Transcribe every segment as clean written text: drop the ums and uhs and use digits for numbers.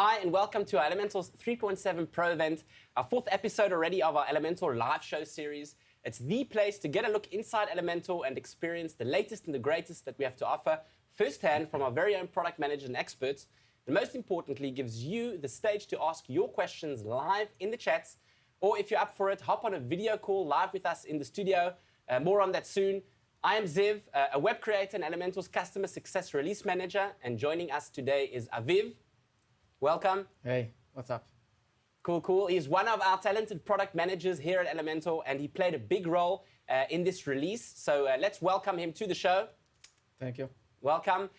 Hi, and welcome to our Elementor 3.7 Pro event, our fourth episode already of our Elementor live show series. It's the place to get a look inside Elementor and experience the latest and the greatest that we have to offer firsthand from our very own product managers and experts. And most importantly, gives you the stage to ask your questions live in the chats, or if you're up for it, hop on a video call live with us in the studio. More on that soon. I am Ziv, a web creator and Elementor's customer success release manager, and joining us today is Aviv. Welcome. Hey, what's up? Cool. He's one of our talented product managers here at Elementor, and he played a big role in this release. So let's welcome him to the show. Thank you. Welcome.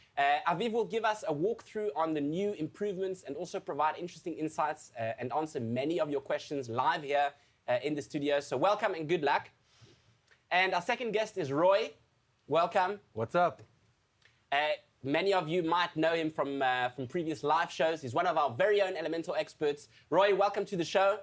Aviv will give us a walkthrough on the new improvements and also provide interesting insights and answer many of your questions live here in the studio. So welcome and good luck. And our second guest is Roy. Welcome. What's up? Many of you might know him from previous live shows. He's one of our very own Elementor experts. Roy, welcome to the show.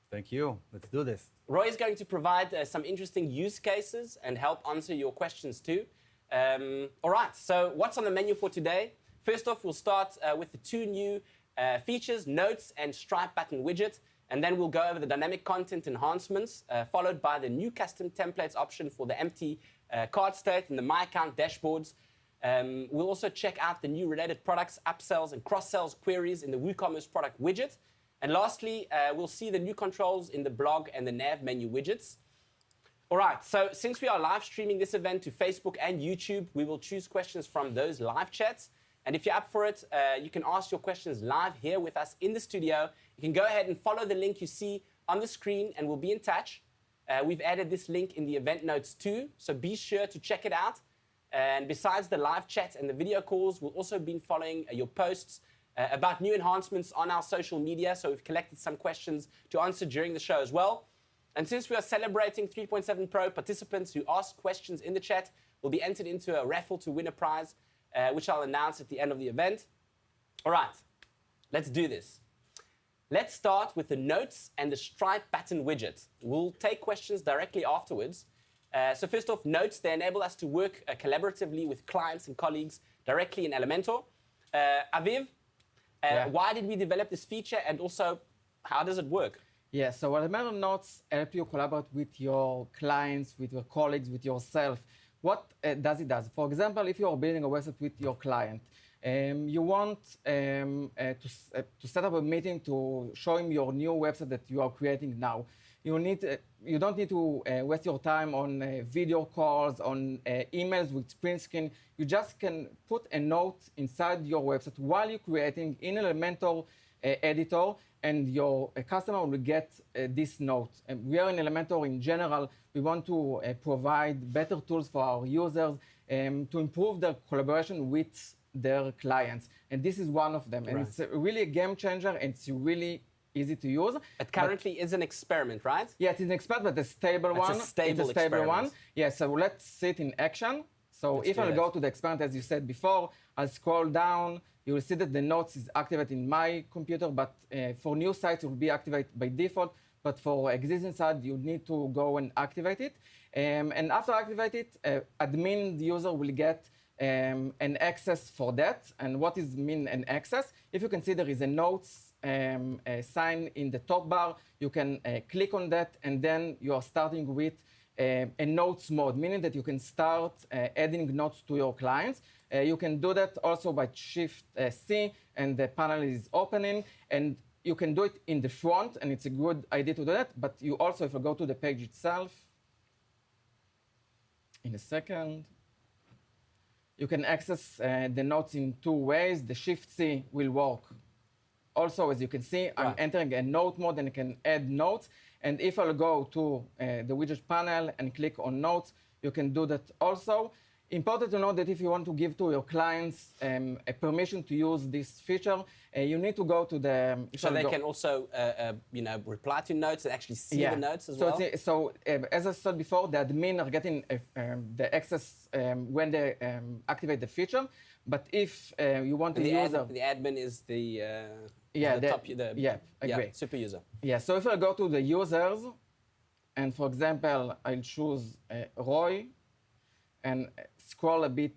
Thank you. Let's do this. Roy is going to provide some interesting use cases and help answer your questions too. All right, so what's on the menu for today? First off, we'll start with the two new features, Notes and Stripe button widget. And then we'll go over the dynamic content enhancements, followed by the new custom templates option for the empty cart state and the My Account dashboards. We'll also check out the new related products, upsells and cross-sells queries in the WooCommerce product widget. And lastly, we'll see the new controls in the blog and the nav menu widgets. All right, so since we are live streaming this event to Facebook and YouTube, we will choose questions from those live chats. And if you're up for it, you can ask your questions live here with us in the studio. You can go ahead and follow the link you see on the screen and we'll be in touch. We've added this link in the event notes too, so be sure to check it out. And besides the live chat and the video calls, we'll also be following your posts about new enhancements on our social media. So we've collected some questions to answer during the show as well. And since we are celebrating 3.7 Pro, participants who ask questions in the chat will be entered into a raffle to win a prize, which I'll announce at the end of the event. All right, let's do this. Let's start with the Notes and the Stripe button widget. We'll take questions directly afterwards. So first off, Notes, they enable us to work collaboratively with clients and colleagues directly in Elementor. Aviv, why did we develop this feature, and also how does it work? Yeah, so Elementor Notes help you collaborate with your clients, with your colleagues, with yourself. What does it do? For example, if you are building a website with your client, you want to set up a meeting to show him your new website that you are creating now. You don't need to waste your time on video calls, on emails with print screen. You just can put a note inside your website while you're creating in Elementor editor, and your customer will get this note. And we are in Elementor in general. We want to provide better tools for our users to improve their collaboration with their clients. And this is one of them. Right. And it's really a game changer, and it's really easy to use. It currently is an experiment, right? Yeah, it's an experiment, but a stable one. It's a stable one. Yeah, so let's see it in action. So if I go to the experiment, as you said before, I'll scroll down. You will see that the notes is activated in my computer, but for new sites, it will be activated by default. But for existing sites, you need to go and activate it. And after activate it, admin user will get an access for that. And what is mean an access? If you can see there is a notes sign in the top bar, you can click on that, and then you are starting with a notes mode, meaning that you can start adding notes to your clients. You can do that also by Shift-C, and the panel is opening, and you can do it in the front, and it's a good idea to do that. But you also, if you go to the page itself, in a second, you can access the notes in two ways. The Shift-C will work. Also, as you can see, I'm entering a note mode, and I can add notes. And if I'll go to the widget panel and click on notes, you can do that also. Important to know that if you want to give to your clients a permission to use this feature, you need to go to the... So they can also reply to notes and actually see the notes as well? So as I said before, the admin are getting the access when they activate the feature. But if you want to use... The admin is the... super user. Yeah, so if I go to the users, and for example, I'll choose Roy, and scroll a bit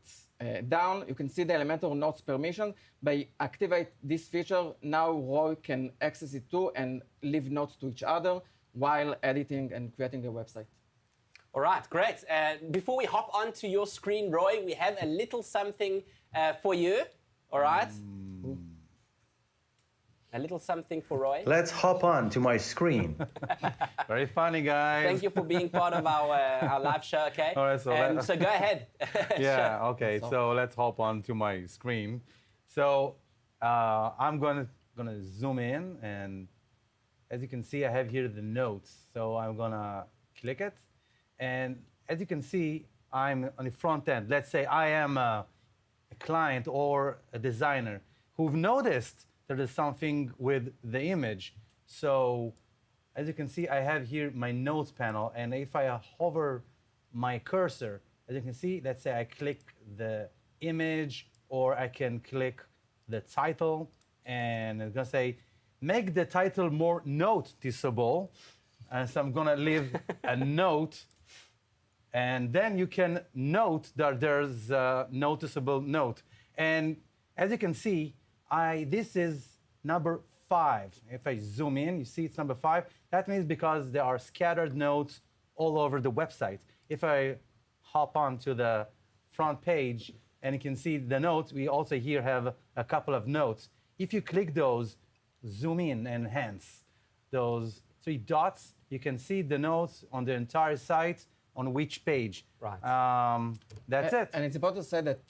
down, you can see the Elementor notes permission. By activate this feature, now Roy can access it too and leave notes to each other while editing and creating a website. All right, great. Before we hop onto your screen, Roy, we have a little something for you. All right? A little something for Roy. Let's hop on to my screen. Very funny, guys. Thank you for being part of our live show, okay? All right, so go ahead. Yeah, okay. So let's hop on to my screen. So I'm gonna zoom in, and as you can see, I have here the notes. So I'm gonna click it, and as you can see, I'm on the front end. Let's say I am a client or a designer who've noticed there is something with the image. So as you can see, I have here my notes panel, and if I hover my cursor, as you can see, let's say I click the image, or I can click the title, and it's gonna say, make the title more noticeable. And so I'm gonna leave a note, and then you can note that there's a noticeable note. And as you can see, this is number 5. If I zoom in, you see it's number 5. That means because there are scattered notes all over the website. If I hop on to the front page, and you can see the notes, we also here have a couple of notes. If you click those, zoom in, enhance, those 3 dots, you can see the notes on the entire site, on which page. Right. That's it. And it's important to say that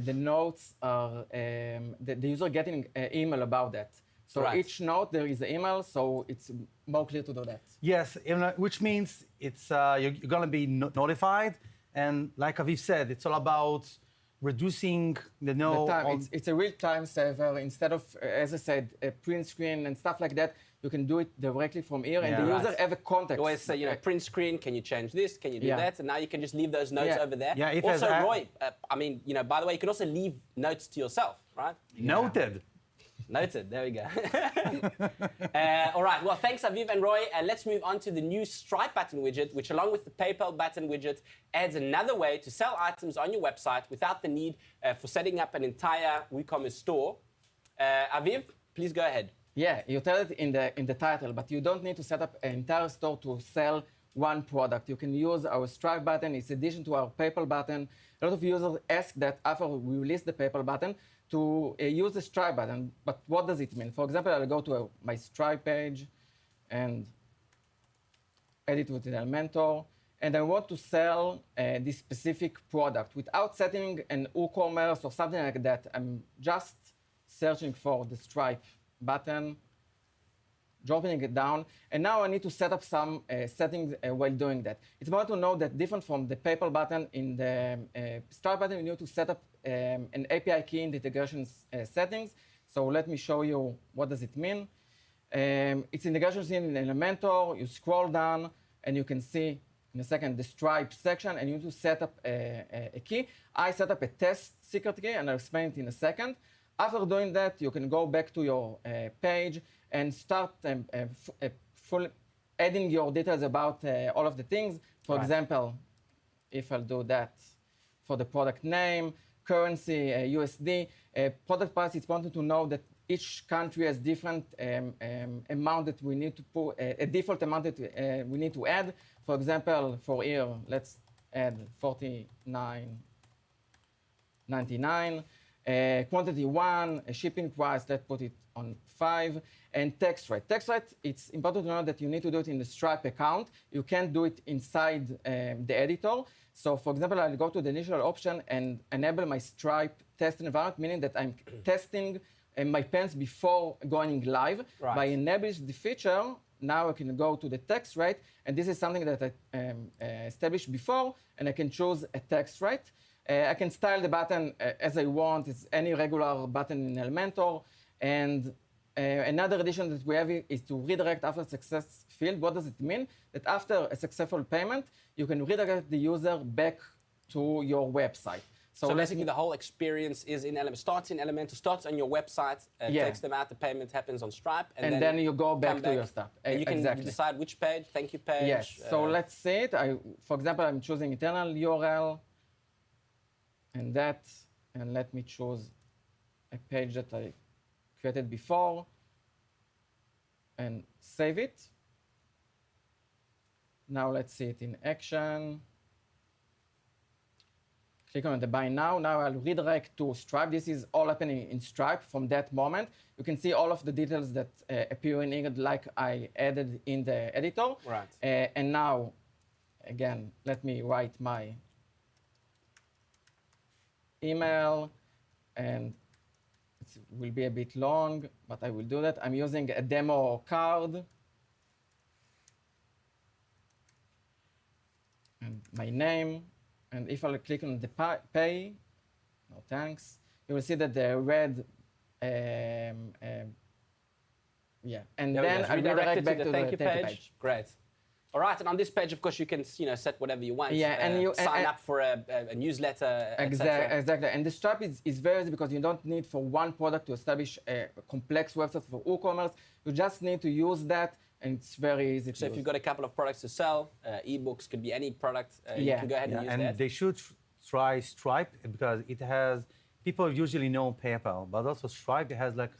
the notes are, the user getting an email about that. So Right. each note, there is an email, so it's more clear to do that. Yes, which means it's you're going to be notified. And like Aviv said, it's all about reducing the Time. It's a real time saver. Instead of, as I said, a print screen and stuff like that, you can do it directly from here, and Yeah. the user Right. have a context. You always say, print screen, can you change this? Can you do Yeah. that? And now you can just leave those notes Yeah. over there. Yeah, if also, as a- Roy, I mean, by the way, you can also leave notes to yourself, right? Noted. Noted. There we go. All right. Well, thanks, Aviv and Roy. Let's move on to the new Stripe button widget, which, along with the PayPal button widget, adds another way to sell items on your website without the need for setting up an entire WooCommerce store. Aviv, please go ahead. Yeah, you tell it in the title, but you don't need to set up an entire store to sell one product. You can use our Stripe button. It's addition to our PayPal button. A lot of users ask that after we release the PayPal button to use the Stripe button. But what does it mean? For example, I'll go to my Stripe page and edit with the Elementor, and I want to sell this specific product without setting an WooCommerce or something like that. I'm just searching for the Stripe button, dropping it down, and now I need to set up some settings while doing that. It's important to know that different from the PayPal button, in the Stripe button, you need to set up an API key in the integration settings. So let me show you what does it mean. It's integrations in Elementor. You scroll down, and you can see in a second the Stripe section, and you need to set up a key. I set up a test secret key, and I'll explain it in a second. After doing that, you can go back to your page and start adding your details about all of the things. For Right. example, if I'll do that for the product name, currency, USD, product price, it's important to know that each country has different amount that we need to put, a default amount that we need to add. For example, for here, let's add 49.99. Quantity 1, a shipping price, let's put it on 5, and text rate. Text rate, it's important to know that you need to do it in the Stripe account. You can't do it inside the editor. So for example, I'll go to the initial option and enable my Stripe test environment, meaning that I'm testing my pens before going live. Right. By enabling the feature, now I can go to the text rate, and this is something that I established before, and I can choose a text rate. I can style the button as I want. It's any regular button in Elementor. And another addition that we have is to redirect after success field. What does it mean? That after a successful payment, you can redirect the user back to your website. So basically, the whole experience is in Elementor. Starts in Elementor, starts on your website, Yeah. takes them out, the payment happens on Stripe, and then you go back come to your stuff. And you can Exactly. decide which page, thank you page. Yes. So let's see it. For example, I'm choosing internal URL, and that and let me choose a page that I created before and save it. Now let's see it in action. Click on the buy now. Now I'll redirect to Stripe. This is all happening in Stripe from that moment. You can see all of the details that appear in it like I added in the editor. Right. And now, again, let me write my email, and it will be a bit long, but I will do that. I'm using a demo card. And my name. And if I click on the pay, no thanks, you will see that the red, yeah. And then I redirect back to the thank you page. Great. All right, and on this page, of course, you can set whatever you want. Yeah, and you sign up for a newsletter. Exactly. And the Stripe is very easy because you don't need for one product to establish a complex website for WooCommerce. You just need to use that, and it's very easy to use. So if you've got a couple of products to sell, ebooks could be any product, you can go ahead and use that. And they should try Stripe because it has, people usually know PayPal, but also Stripe has like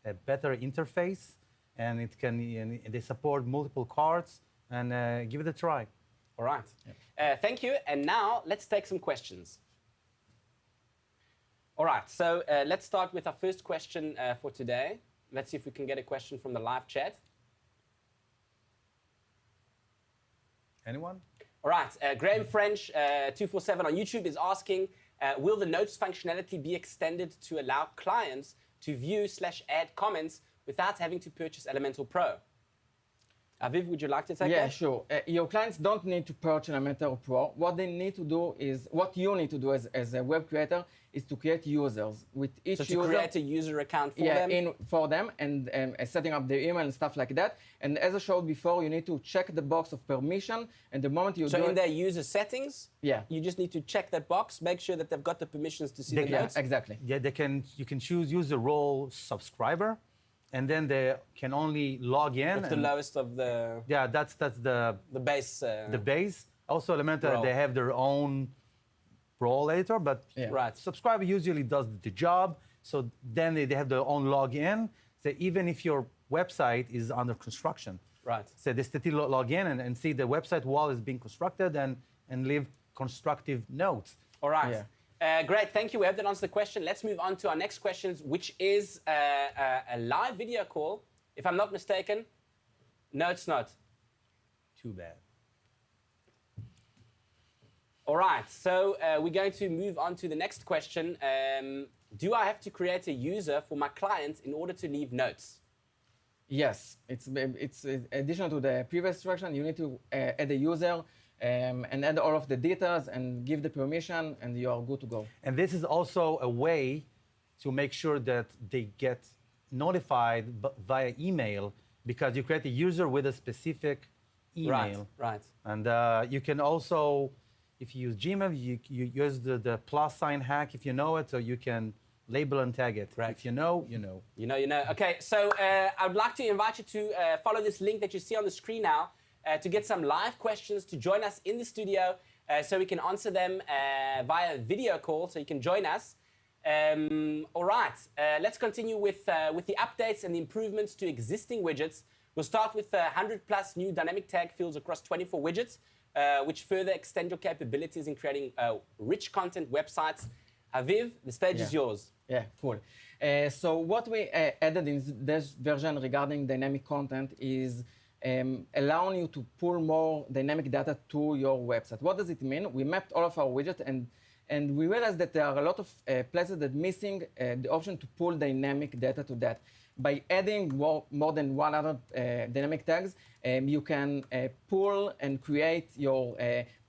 a better interface, and it can, and they support multiple cards, and give it a try. All right. Thank you. And now let's take some questions. All right. So let's start with our first question for today. Let's see if we can get a question from the live chat. Anyone? All right. Graham French, 247 on YouTube is asking, will the notes functionality be extended to allow clients to view/add comments without having to purchase Elementor Pro? Aviv, would you like to take that? Yeah, sure. Your clients don't need to purchase Elementor Pro. What they need to do is, what you need to do as a web creator is to create users. With each so to user, create a user account for them? For them, and setting up their email and stuff like that. And as I showed before, you need to check the box of permission, and the moment you do So in their user settings, yeah, you just need to check that box, make sure that they've got the permissions to see the notes? Exactly. Yeah, you can choose user role subscriber, and then they can only log in. That's the lowest of the... Yeah, that's the base. The base. Also, Elementor, role. they have their own role editor, but Right. subscriber usually does the job. So then they have their own login. So even if your website is under construction, Right. so they still log in and see the website wall is being constructed and leave constructive notes. All right. Yeah. Great, thank you. We have that answered the question. Let's move on to our next questions, which is a live video call, if I'm not mistaken. No, it's not. Too bad. All right, so we're going to move on to the next question. Do I have to create a user for my client in order to leave notes? Yes, it's additional to the previous instruction. You need to add a user and add all of the details and give the permission, and you are good to go. And this is also a way to make sure that they get notified via email, because you create a user with a specific email. Right. And you can also, if you use Gmail, you use the plus sign hack if you know it, so you can label and tag it. Right. If you know, you know. You know. Okay, so I would like to invite you to follow this link that you see on the screen now to get some live questions, to join us in the studio so we can answer them via video call, so you can join us. All right, let's continue with the updates and the improvements to existing widgets. We'll start with 100 plus new dynamic tag fields across 24 widgets, which further extend your capabilities in creating rich content websites. Aviv, the stage is yours. Yeah, cool. So what we added in this version regarding dynamic content is allowing you to pull more dynamic data to your website. What does it mean? We mapped all of our widgets, and we realized that there are a lot of places that are missing the option to pull dynamic data to that. By adding more than 100 dynamic tags, you can pull and create your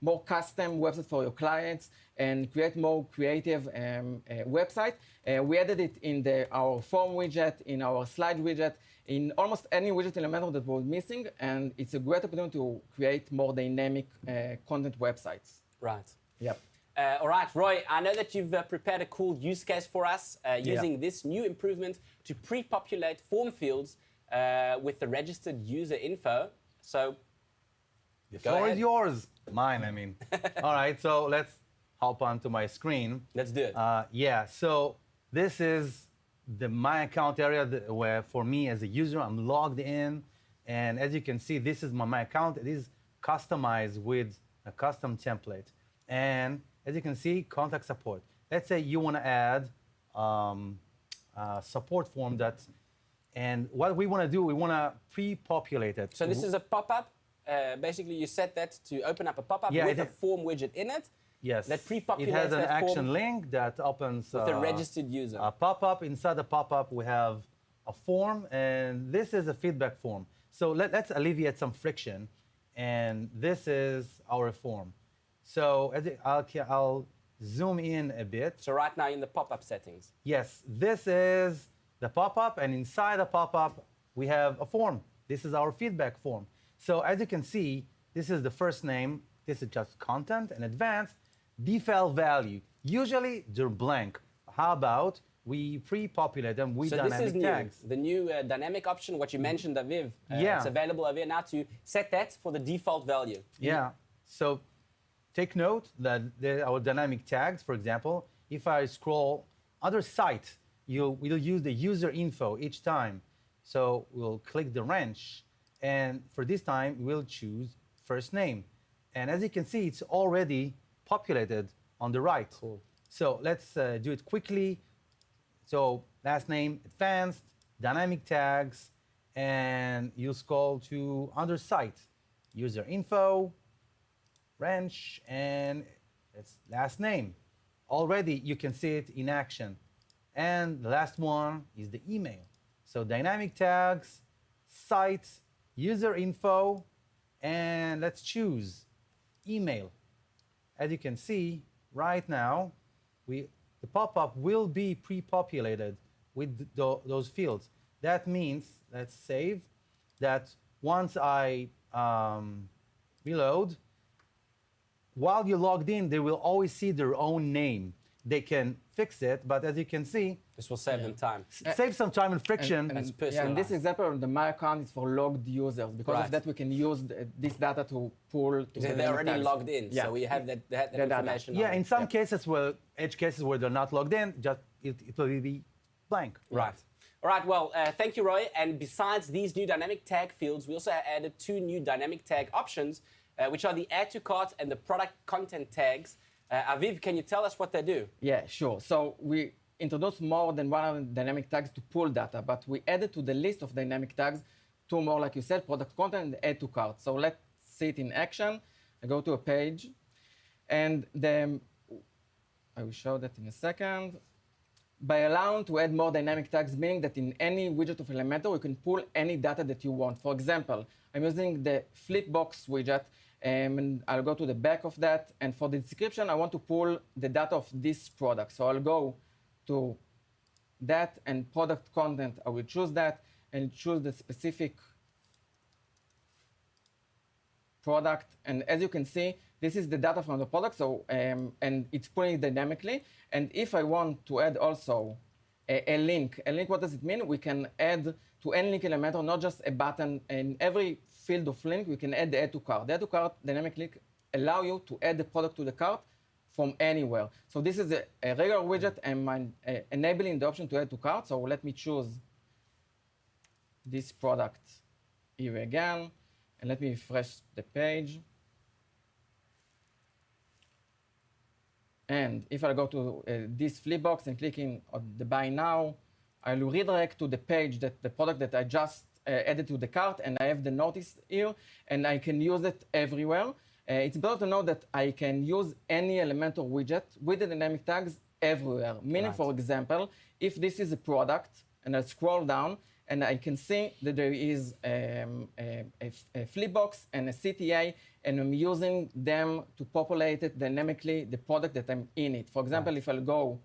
more custom website for your clients and create more creative website. We added it in our form widget, in our slide widget, in almost any widget element that was missing, and it's a great opportunity to create more dynamic content websites. Right. Yep. All right, Roy, I know that you've prepared a cool use case for us using this new improvement to pre-populate form fields with the registered user info. So The floor is yours. Mine, I mean. All right, so let's hop onto my screen. Let's do it. Yeah, so this is the my account area where for me as a user, I'm logged in. And as you can see, this is my account. It is customized with a custom template. And as you can see, contact support. Let's say you want to add a support form and what we want to do, we want to pre-populate it. So this is a pop-up. Basically, you set that to open up a pop-up Yeah, with a form widget in it. Yes. That pre-populates It has an that action form link that opens with a registered user. a pop-up. Inside the pop-up, we have a form, and this is a feedback form. So let's alleviate some friction, and this is our form. So I'll zoom in a bit. So right now in the pop-up settings. Yes, this is the pop-up, and inside the pop-up, we have a form. This is our feedback form. So as you can see, this is the first name. This is just content and advanced. Default value. Usually they're blank. How about we pre-populate them with dynamic this is tags? new. The new dynamic option, what you mentioned, Aviv. Yeah. It's available over here now to set that for the default value. Yeah. So take note that our dynamic tags, for example, if I scroll other site, we'll use the user info each time. So we'll click the wrench, and for this time, we'll choose first name. And as you can see, it's already populated on the right. Cool. So let's do it quickly. So last name, advanced, dynamic tags, and you scroll to under site, user info, wrench, and it's last name. Already you can see it in action. And the last one is the email. So dynamic tags, site, user info, and let's choose email. As you can see right now, the pop-up will be pre-populated with those fields. That means, let's save, that once I reload, while you're logged in, they will always see their own name. They can fix it, but as you can see, This will save them time. save some time and friction. That's Yeah, personalized. and this example of the My Account is for logged users. Because Right. of that, we can use this data to pull to the They're dynamic already tags. logged in, Yeah. so we have that data. information. Yeah, on in it. some cases, edge cases where they're not logged in, just it will be blank. Right. All right, well, thank you, Roy. And besides these new dynamic tag fields, we also added 2 new dynamic tag options, which are the add to cart and the product content tags. Aviv, can you tell us what they do? Yeah, sure. So we introduced more than 100 dynamic tags to pull data, but we added to the list of dynamic tags 2 more, like you said, product content and add to cart. So let's see it in action. I go to a page, and I will show that in a second. By allowing to add more dynamic tags, meaning that in any widget of Elementor, you can pull any data that you want. For example, I'm using the Flipbox widget, and I'll go to the back of that. And for the description, I want to pull the data of this product. So I'll go to that, and product content, I will choose that, and choose the specific product. And as you can see, this is the data from the product, so and it's pulling dynamically. And if I want to add also a link, what does it mean? We can add to any link Elementor, not just a button. In every field of link, we can add the add to cart. The add to cart dynamic link allow you to add the product to the cart from anywhere. So this is a regular widget, and I'm enabling the option to add to cart. So let me choose this product here again, and let me refresh the page. And if I go to this Flipbox and clicking on the buy now, I will redirect to the page that the product that I just added to the cart, and I have the notice here, and I can use it everywhere. It's better to know that I can use any Elementor widget with the dynamic tags everywhere. Meaning, Right. for example, if this is a product, and I scroll down, and I can see that there is a Flipbox and a CTA, and I'm using them to populate it dynamically, the product that I'm in it. For example, if I'll go,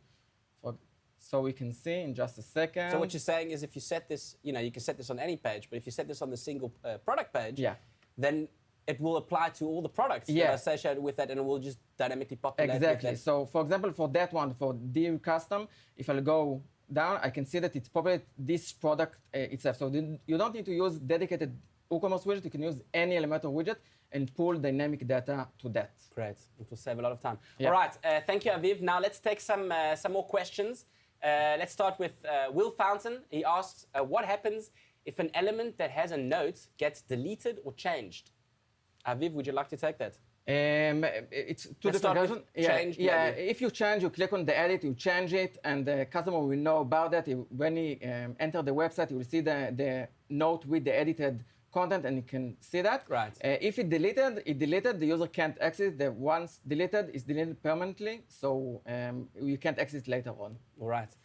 so we can see in just a second. So what you're saying is if you set this, you can set this on any page, but if you set this on the single product page, Yeah. then it will apply to all the products that Yeah. are associated with that, and it will just dynamically populate with Exactly. that. So, for example, for that one, for Dear Custom, if I'll go down, I can see that it's populated this product itself. So you don't need to use dedicated WooCommerce widget, you can use any Elementor widget and pull dynamic data to that. Great. It will save a lot of time. Yeah. All right. Thank you, Aviv. Now let's take some more questions. Let's start with Will Fountain. He asks, what happens if an element that has a note gets deleted or changed? Aviv, would you like to take that? It's two Let's different start with versions. change, Yeah. maybe. If you change, you click on the edit, you change it, and the customer will know about that. When he enter the website, you will see the note with the edited content, and you can see that. Right. If it deleted, the user can't exit. The once deleted is deleted permanently, so you can't exit later on. All right.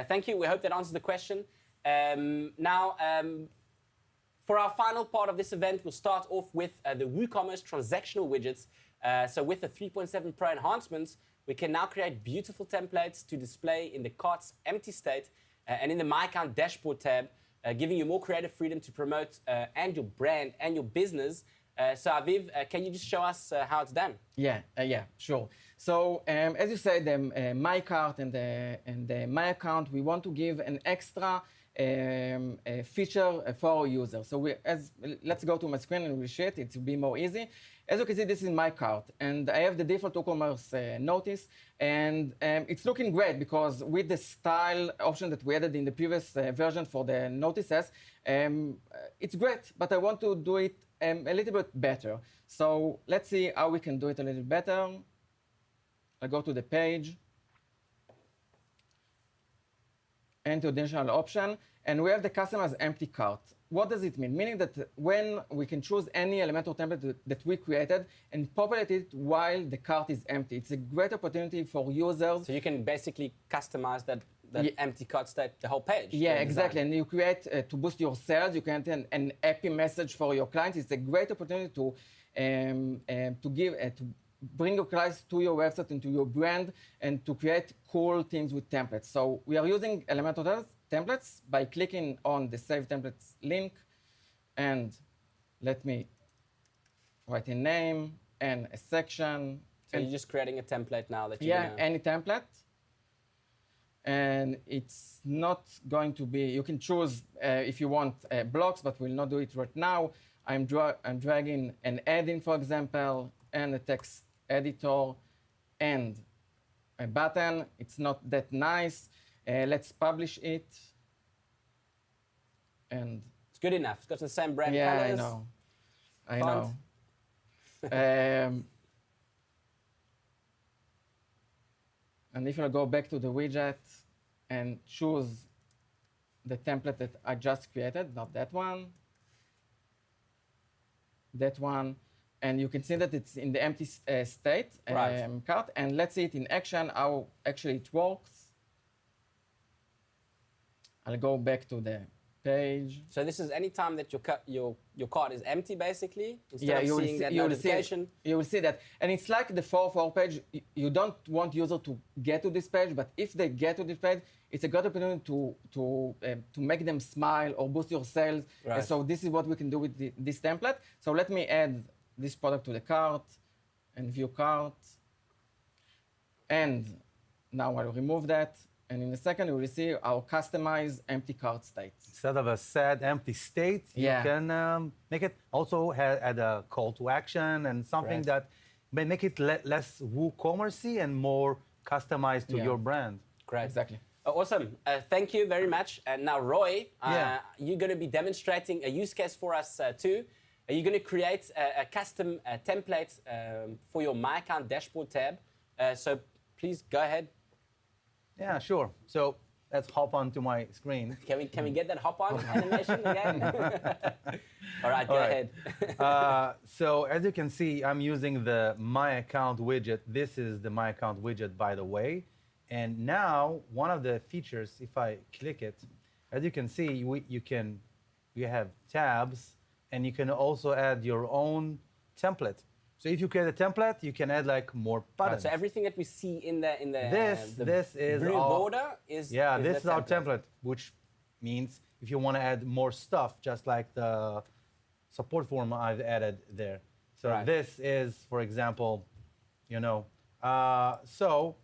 Thank you. We hope that answers the question. Now, for our final part of this event, we'll start off with the WooCommerce transactional widgets. So with the 3.7 Pro enhancements, we can now create beautiful templates to display in the cart's empty state and in the My Account dashboard tab, giving you more creative freedom to promote and your brand and your business. So Aviv, can you just show us how it's done? Yeah, sure. So as you said, the My Cart and the My Account, we want to give an extra feature for our users. So let's go to my screen and we'll share it. It will be more easy. As you can see, this is My Cart, and I have the default WooCommerce notice, and it's looking great because with the style option that we added in the previous version for the notices, it's great. But I want to do it a little bit better. So let's see how we can do it a little better. I go to the page, enter the additional option, and we have the customer's empty cart. What does it mean? Meaning that when we can choose any Elementor template that we created and populate it while the cart is empty. It's a great opportunity for users. So you can basically customize that empty cart state, the whole page. Yeah, exactly. And you create, to boost your sales, you create an happy message for your clients. It's a great opportunity to bring your clients to your website and to your brand and to create cool things with templates. So we are using Elementor templates by clicking on the Save Templates link, and let me write a name and a section. So you're just creating a template now that you any template. And it's not going to be, you can choose if you want blocks, but we'll not do it right now. I'm dragging an add-in, for example, and a text editor and a button. It's not that nice. Let's publish it. And it's good enough. It's got the same brand colors. I know. And if I go back to the widget and choose the template that I just created, not that one, and you can see that it's in the empty state cart. And let's see it in action, how actually it works. I'll go back to the page. So this is any time that your cart is empty, basically, instead you of will seeing that you notification. You will see that. And it's like the 4.4 page. You don't want user to get to this page, but if they get to this page, it's a good opportunity to make them smile or boost your sales. Right. So this is what we can do with this template. So let me add this product to the cart and view cart. And now I'll remove that. And in a second, you will see our customized empty cart state. Instead of a sad, empty state, you can make it also add a call to action and something that may make it less WooCommerce-y and more customized to your brand. Great. Exactly. Awesome. Thank you very much. And now, Roy, you're going to be demonstrating a use case for us too. You're going to create a custom template for your My Account dashboard tab. So please go ahead. Yeah, sure. So let's hop onto my screen. Can we get that hop on animation again? All right, go ahead. So as you can see, I'm using the My Account widget. This is the My Account widget, by the way. And now one of the features, if I click it, as you can see, you have tabs, and you can also add your own template. So if you create a template, you can add like more buttons. So everything that we see in the this is blue border is this is our template, which means if you want to add more stuff, just like the support form I've added there. So this is, for example, so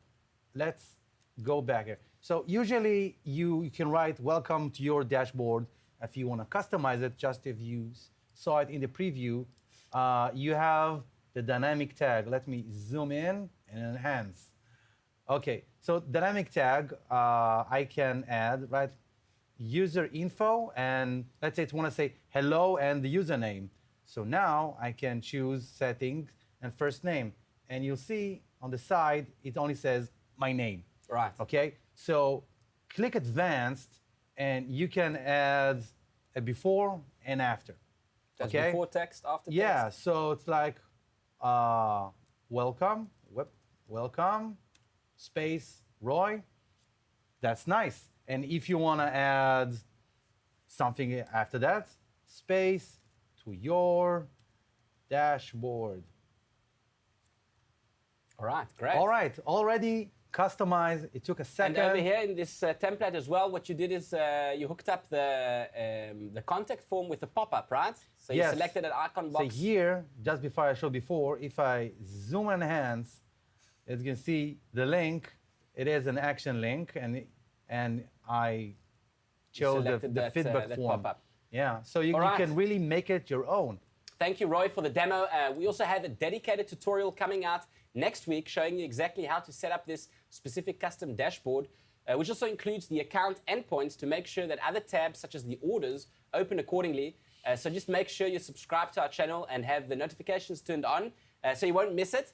let's go back here. So usually you can write "Welcome to your dashboard." If you want to customize it, just use saw it in the preview, you have the dynamic tag. Let me zoom in and enhance. Okay, so dynamic tag, I can add, right, user info, and let's say it want to say hello and the username. So now I can choose settings and first name. And you'll see on the side, it only says my name. Right. Okay, so click advanced, and you can add a before and after. That's okay? before text, after text? Yeah, so it's like welcome, welcome, space, Roy. That's nice. And if you want to add something after that, space to your dashboard. All right, great. All right, already customized. It took a second. And over here in this template as well, what you did is you hooked up the contact form with a pop-up, right? So you Yes. selected an icon box. So here, just before I showed before, if I zoom and enhance, as you can see, the link, it is an action link, and I chose selected the that, feedback that form. pop-up. Yeah, so you All right. can really make it your own. Thank you, Roy, for the demo. We also have a dedicated tutorial coming out next week showing you exactly how to set up this specific custom dashboard, which also includes the account endpoints to make sure that other tabs, such as the orders, open accordingly. So just make sure you subscribe to our channel and have the notifications turned on so you won't miss it.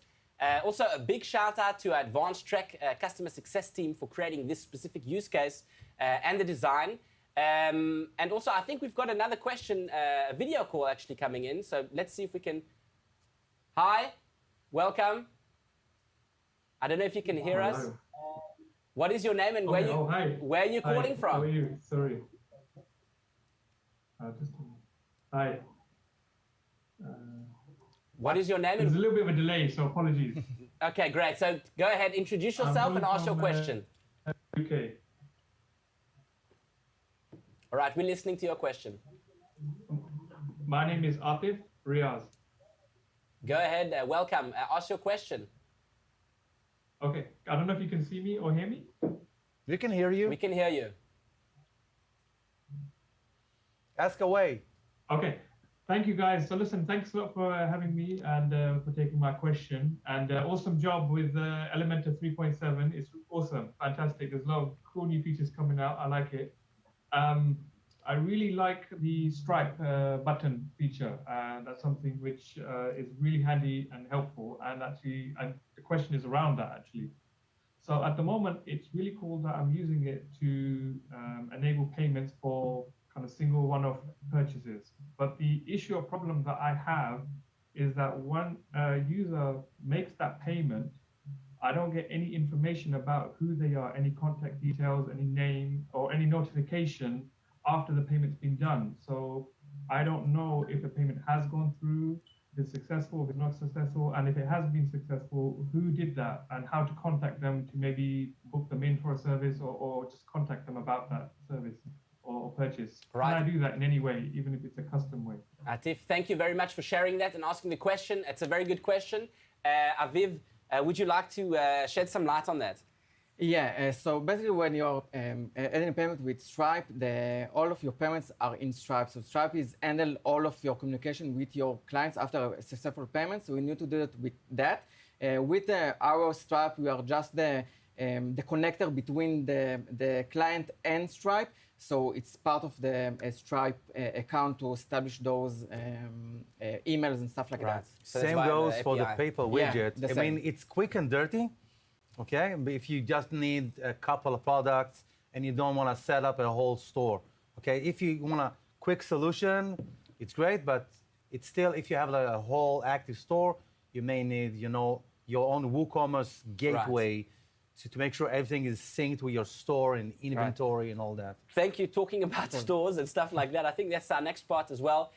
Also, a big shout out to our Advanced Track customer success team for creating this specific use case and the design. And also, I think we've got another question, a video call actually coming in. So let's see if we can. Hi, welcome. I don't know if you can hear us. What is your name and where are you calling from? How are you? Sorry. Hi. What is your name? There's a little bit of a delay, so apologies. Okay, great. So go ahead, introduce yourself and ask your question. Okay. All right, we're listening to your question. My name is Atif Riaz. Go ahead, welcome. Ask your question. Okay. I don't know if you can see me or hear me. We can hear you. We can hear you. Ask away. Okay. Thank you, guys. So listen, thanks a lot for having me and for taking my question. And awesome job with Elementor 3.7. It's awesome, fantastic. There's a lot of cool new features coming out. I like it. I really like the Stripe button feature. That's something which is really handy and helpful. And actually, the question is around that actually. So at the moment, it's really cool that I'm using it to enable payments for kind of single one-off purchases. But the issue or problem that I have is that when a user makes that payment, I don't get any information about who they are, any contact details, any name, or any notification after the payment's been done. So I don't know if the payment has gone through, if it's successful, if it's not successful, and if it has been successful, who did that, and how to contact them to maybe book them in for a service or just contact them about that service or purchase. Right. Can I do that in any way, even if it's a custom way? Atif, thank you very much for sharing that and asking the question. It's a very good question. Aviv, would you like to shed some light on that? Yeah, so basically when you're adding a payment with Stripe, all of your payments are in Stripe. So Stripe is handle all of your communication with your clients after a successful payment. So we need to do it with that. With our Stripe, we are just the connector between the client and Stripe. So it's part of the Stripe account to establish those emails and stuff like that. So that's Same via goes the for the API. PayPal Yeah, widget. the I same. mean, it's quick and dirty, okay? But if you just need a couple of products and you don't want to set up a whole store, okay? If you want a quick solution, it's great, but it's still, if you have like a whole active store, you may need, you know, your own WooCommerce gateway to make sure everything is synced with your store and inventory and all that. Thank you. Talking about stores and stuff like that, I think that's our next part as well.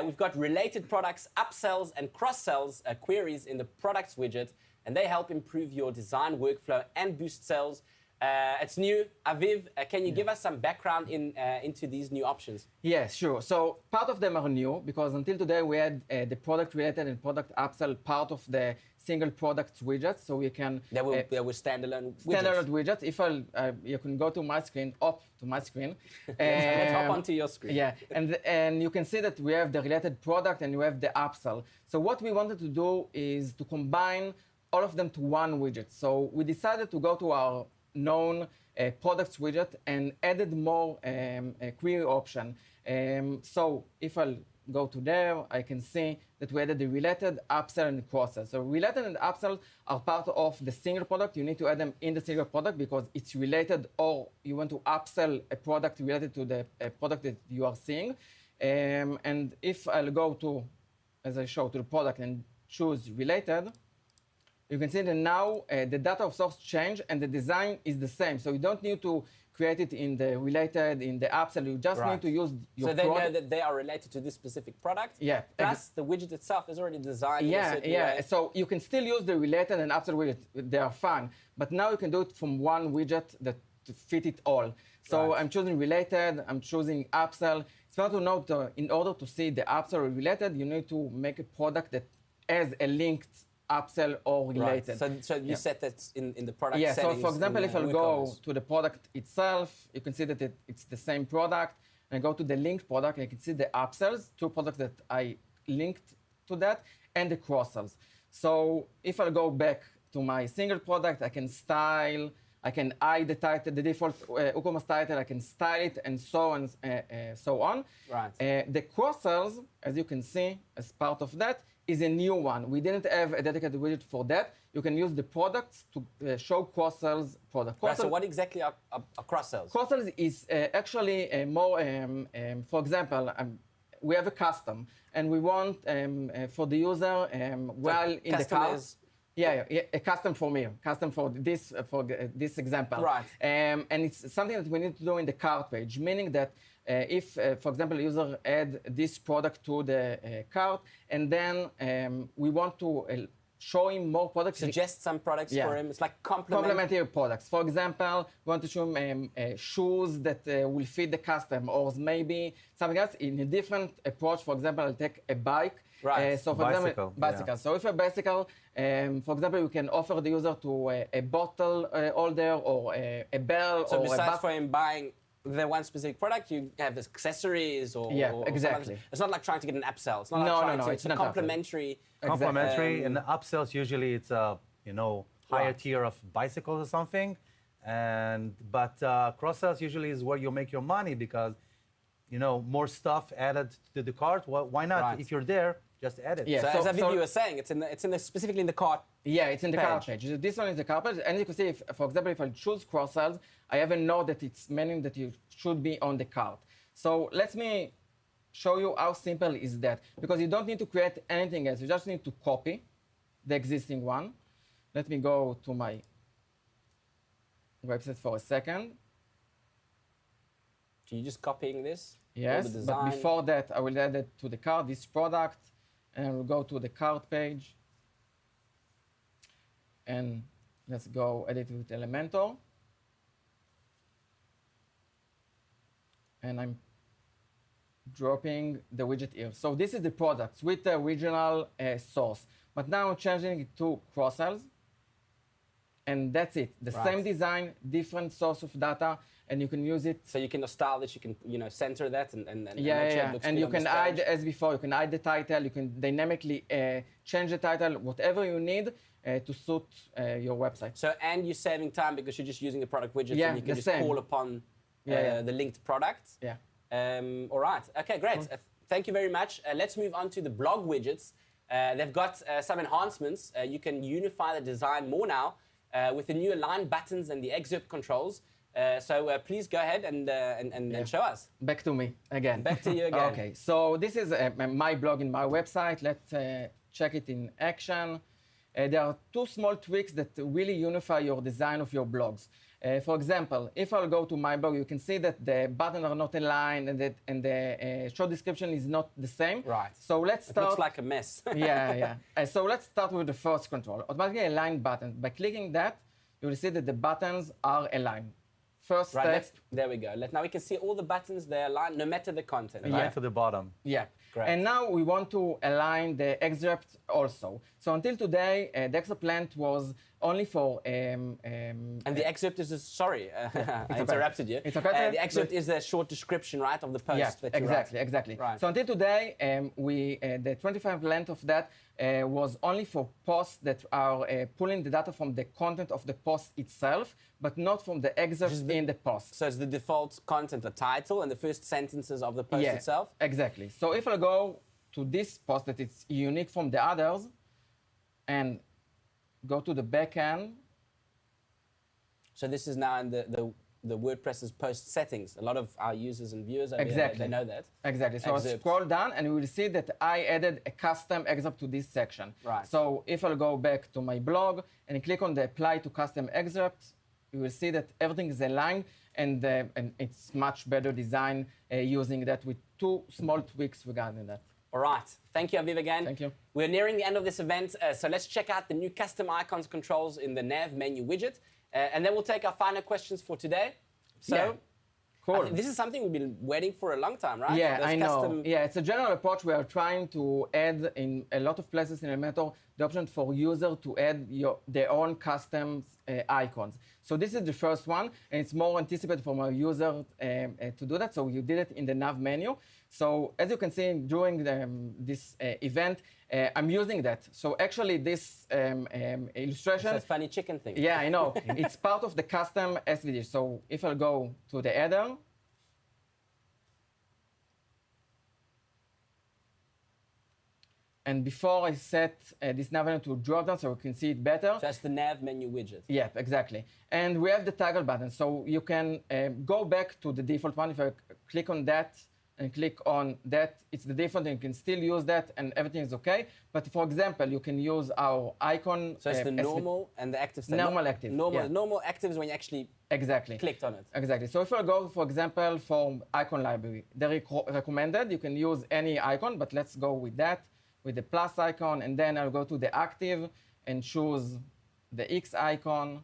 We've got related products, upsells and cross-sells queries in the products widget, and they help improve your design workflow and boost sales. It's new. Aviv, can you give us some background into these new options? Yes, sure. So part of them are new because until today we had the product related and product upsell part of the single product widgets. So we can There were standalone widgets. standard widgets. If you can go to my screen, up to my screen. Let's hop onto your screen. Yeah, and you can see that we have the related product and you have the upsell. So what we wanted to do is to combine all of them to one widget. So we decided to go to our known products widget and added more query option. So if I'll go to there, I can see that we added the related, upsell, and cross-sell. So related and upsell are part of the single product. You need to add them in the single product because it's related, or you want to upsell a product related to the product that you are seeing. And if I'll go to, as I showed, to the product and choose related, you can see that now the data of source changed and the design is the same. So you don't need to create it in the related, in the upsell. You just need to use your So they product. know that they are related to this specific product. Yeah. Plus, the widget itself is already designed in a certain way. So you can still use the related and upsell widget. They are fine. But now you can do it from one widget that to fit it all. So I'm choosing related. I'm choosing upsell. It's not to note, in order to see the upsell or related, you need to make a product that has a linked upsell or related. Right. So you set that in the product Yeah, settings. so for example, if I go WooCommerce. to the product itself, you can see that it's the same product. And I go to the linked product, and you can see the upsells, two products that I linked to that, and the cross-sells. So if I go back to my single product, I can style, I can hide the title, the default WooCommerce title, I can style it, and so on, so on. Right. The cross-sells, as you can see, as part of that, is a new one. We didn't have a dedicated widget for that. You can use the products to show cross-sells product. Right, so what exactly are cross-sells? Cross-sells is actually more, for example, we have a custom, and we want for the user while in the cart. Yeah, a custom for me, custom for this example. Right. And it's something that we need to do in the cart page, meaning that if, for example, a user add this product to the cart, and then we want to show him more products. Suggest some products for him. It's like complementary products. For example, we want to show him shoes that will fit the custom, or maybe something else in a different approach. For example, I'll take a bike. Right. So for example, bicycle. Yeah. So if a bicycle, for example, you can offer the user to a bottle holder or a bell. So or besides for him buying the one specific product, you have accessories or exactly. It's not like trying to get an upsell. It's not like trying to. It's a complementary. Complementary, and the upsells usually it's a higher tier of bicycles or something, but cross sells usually is where you make your money because more stuff added to the cart. Well, why not? Right. If you're there, just add it. Yeah. So as Aviv, you were saying, it's specifically in the cart. Yeah, it's in the page. cart page. This one is the cart page. And you can see, for example, if I choose cross-sells, I have a note that it's meaning that you should be on the cart. So let me show you how simple is that. Because you don't need to create anything else. You just need to copy the existing one. Let me go to my website for a second. So you're just copying this? Yes, the but design. before that, I will add it to the cart, this product, and we'll go to the cart page. And let's go edit with Elementor. And I'm dropping the widget here. So this is the product with the original source. But now I'm changing it to cross-sells. And that's it. The same design, different source of data, and you can use it. So you can style this, you can center that and make sure it looks and good you on can the hide, page. as before, you can hide the title, you can dynamically change the title, whatever you need to suit your website. So, and you're saving time because you're just using the product widgets Yeah, and you can the just same. call upon the linked product. Yeah. All right. Okay, great. Thank you very much. Let's move on to the blog widgets. They've got some enhancements. You can unify the design more now with the new align buttons and the excerpt controls. So please go ahead and show us. Back to me again. Back to you again. Okay, so this is my blog in my website. Let's check it in action. There are two small tweaks that really unify your design of your blogs. For example, if I'll go to my blog, you can see that the buttons are not aligned and the short description is not the same. Right. So let's start. It looks like a mess. Yeah. So let's start with the first control. Automatically align button. By clicking that, you will see that the buttons are aligned. First Right, step, there we go. Now we can see all the buttons, they're aligned, no matter the content. Right Right? to the bottom. yeah. Great. And now we want to align the excerpt also. So until today, the excerpt length was only for And the excerpt is, sorry, I okay. interrupted you. It's okay. The excerpt is a short description, right, of the post yeah, that you exactly, write. exactly. Right. So until today, the 25 length of that was only for posts that are pulling the data from the content of the post itself, but not from the excerpt in the post. So it's the default content, the title, and the first sentences of the post Yeah, itself? exactly. So if I go to this post that it's unique from the others, and go to the back end, So this is now in the WordPress's post settings. A lot of our users and viewers over here, Exactly. they know that. exactly. So I Excerpt. scroll down and we will see that I added a custom excerpt to this section. Right. So if I'll go back to my blog and click on the apply to custom excerpt, you will see that everything is aligned and it's much better design using that with 2 small tweaks regarding that. All right. Thank you, Aviv, again. Thank you. We're nearing the end of this event, so let's check out the new custom icons controls in the nav menu widget, and then we'll take our final questions for today. So, Yeah. Cool. this is something we've been waiting for a long time, right? Yeah, Those I know. custom- Yeah, it's a general approach. We are trying to add in a lot of places in Elementor the option for user to add their own custom icons. So this is the first one, and it's more anticipated from our user to do that. So you did it in the nav menu. So as you can see during this event, I'm using that. So actually this illustration. It's a funny chicken thing. Yeah, I know. It's part of the custom SVG. So if I go to the header, and before I set this nav menu to drop down so we can see it better. So that's the nav menu widget. Yep, exactly. And we have the toggle button. So you can go back to the default one. If I click on that and click on that, it's the default and you can still use that and everything is okay. But for example, you can use our icon. So it's the normal and the active state. Normal active, Normal, yeah. normal active is when you actually Exactly. clicked on it. Exactly. So if I go, for example, for icon library, they're recommended. You can use any icon, but let's go with that, with the plus icon, and then I'll go to the active and choose the X icon.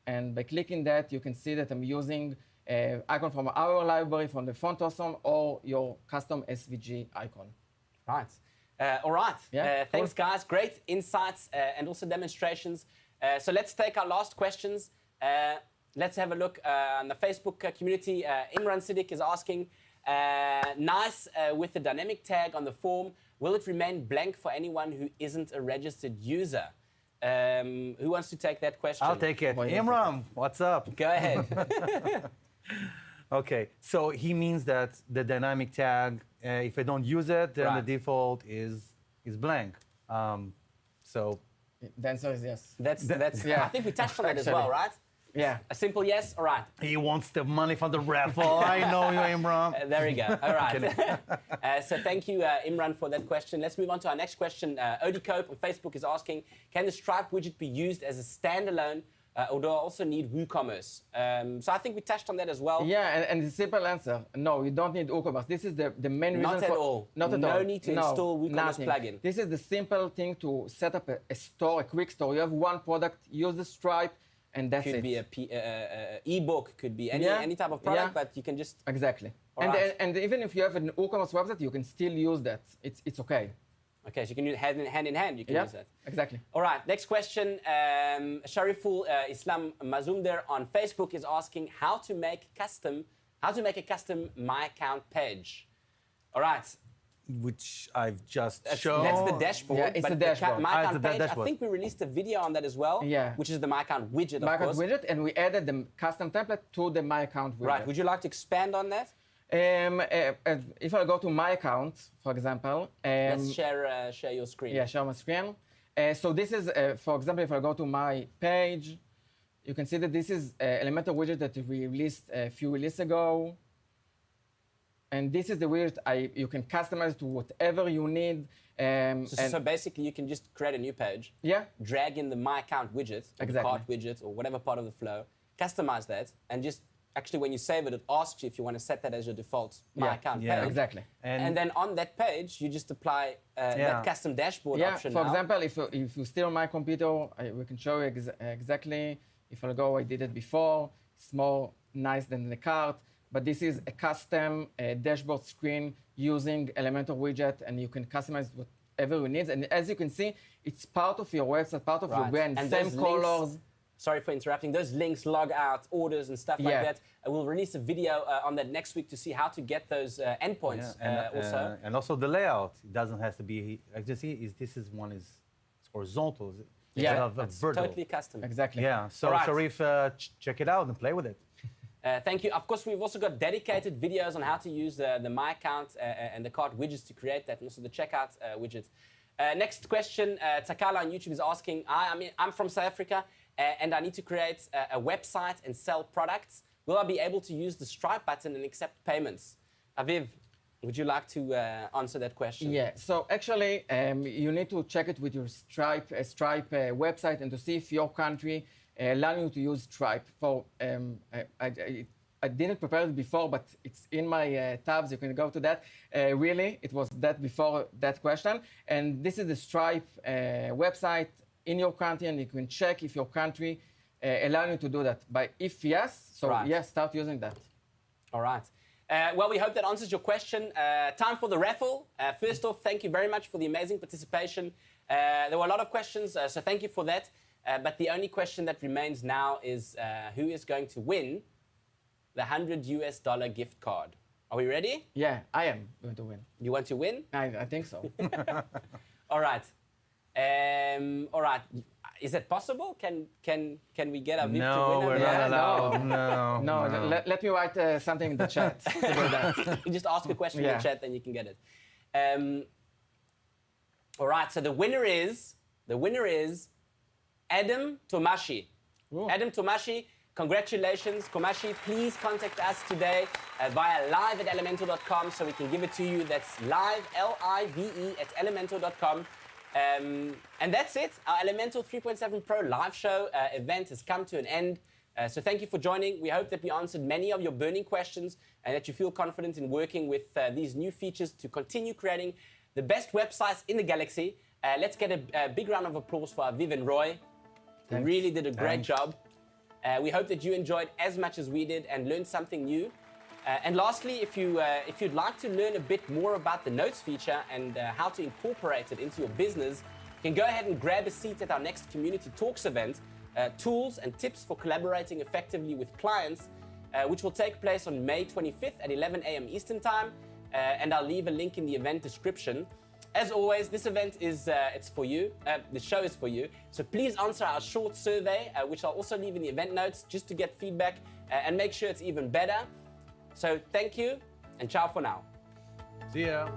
And by clicking that, you can see that I'm using icon from our library, from the font awesome, or your custom SVG icon. Right. All right. Yeah, Thanks, guys. Great insights and also demonstrations. So let's take our last questions. Let's have a look on the Facebook community. Imran Siddiq is asking, nice with the dynamic tag on the form. Will it remain blank for anyone who isn't a registered user? Who wants to take that question? I'll take it. Why not? Imran, what's up? Go ahead. Okay, so he means that the dynamic tag, if I don't use it, then Right. the default is blank. So The answer is yes. That's. Yeah. I think we touched on that as Actually. well, right? Yeah. A simple yes. All right. he wants the money from the raffle. I know you, Imran. There we go. All right. So thank you, Imran, for that question. Let's move on to our next question. Odie Cope on Facebook is asking, can the Stripe widget be used as a standalone, or do I also need WooCommerce? So I think we touched on that as well. Yeah, and the simple answer, no, you don't need WooCommerce. This is the main reason Not at for... all. Not at No all. need to install WooCommerce nothing. plugin. This is the simple thing to set up a store, a quick store. You have one product, use the Stripe, and that's Could it. be a ebook, could be any type of product, Yeah. but you can just. Exactly. All And, right. and even if you have an WooCommerce website, you can still use that. It's okay. Okay, so you can use hand in hand. You can Yeah, use that. exactly. All right, next question. Shariful Islam Mazumder on Facebook is asking how to make a custom My Account page. All right, Which I've just that's shown. the dashboard. Yeah, it's but the dashboard. My Ah, Account it's the page. I dashboard. think we released a video on that as well. Yeah. Which is the My Account widget, My of account course. widget, and we added the custom template to the My Account widget. Right. Would you like to expand on that? If I go to My Account, for example, Let's share your screen. yeah, share my screen. So this is, for example, if I go to my page, you can see that this is Elementor widget that we released a few releases ago. And this is the widget you can customize to whatever you need. So basically, you can just create a new page, yeah, drag in the My Account widget, or the Exactly. cart widget, or whatever part of the flow, customize that, and just actually when you save it, it asks you if you want to set that as your default My Yeah. Account Yeah. page. exactly. And then on that page, you just apply that custom dashboard Yeah, option for now. example, if you steal my computer, we can show you exactly. If I go, I did it before. It's more nice than the cart, but this is a custom dashboard screen using Elementor widget, and you can customize whatever you need. And as you can see, it's part of your website, part of your brand, And same those colors. links, sorry for interrupting. Those links, log out, orders, and stuff like that. We'll release a video on that next week to see how to get those endpoints also. And also the layout. It doesn't have to be, as you see, this is one is horizontal. It's vertical. totally custom. Exactly. Yeah, so Alright. Sharif, check it out and play with it. Thank you. Of course, we've also got dedicated videos on how to use the My Account and the cart widgets to create that, and also the checkout widget. Next question, Takala on YouTube is asking, I'm from South Africa and I need to create a website and sell products. Will I be able to use the Stripe button and accept payments? Aviv, would you like to answer that question? Yeah, so actually, you need to check it with your Stripe website and to see if your country allows you to use Stripe. I didn't prepare it before, but it's in my tabs. You can go to that. Really, it was that before that question. And this is the Stripe website in your country, and you can check if your country allows you to do that. But if yes, yes, start using that. All right. Well, we hope that answers your question. Time for the raffle. First off, thank you very much for the amazing participation. There were a lot of questions, so thank you for that. But the only question that remains now is who is going to win the $100 gift card? Are we ready? Yeah, I am going to win. You want to win? I think so. All right. All right. Is that possible? Can we get a gift to win? We're not allowed. No. Let me write something in the chat to do that. You just ask a question in the chat, then you can get it. All right. So the winner is Adam Tomashi. Ooh. Adam Tomashi, congratulations. Tomashi, please contact us today via live@elementor.com so we can give it to you. That's live, L-I-V-E, @elementor.com. And that's it. Our Elementor 3.7 Pro live show event has come to an end. So thank you for joining. We hope that we answered many of your burning questions and that you feel confident in working with these new features to continue creating the best websites in the galaxy. Let's get a big round of applause for Aviv and Roy. They really did a great job. We hope that you enjoyed as much as we did and learned something new. And lastly, if you'd like to learn a bit more about the Notes feature and how to incorporate it into your business, you can go ahead and grab a seat at our next Community Talks event, Tools and Tips for Collaborating Effectively with Clients, which will take place on May 25th at 11 a.m. Eastern Time. And I'll leave a link in the event description. As always, this event is it's for you. The show is for you. So please answer our short survey, which I'll also leave in the event notes just to get feedback and make sure it's even better. So thank you and ciao for now. See ya.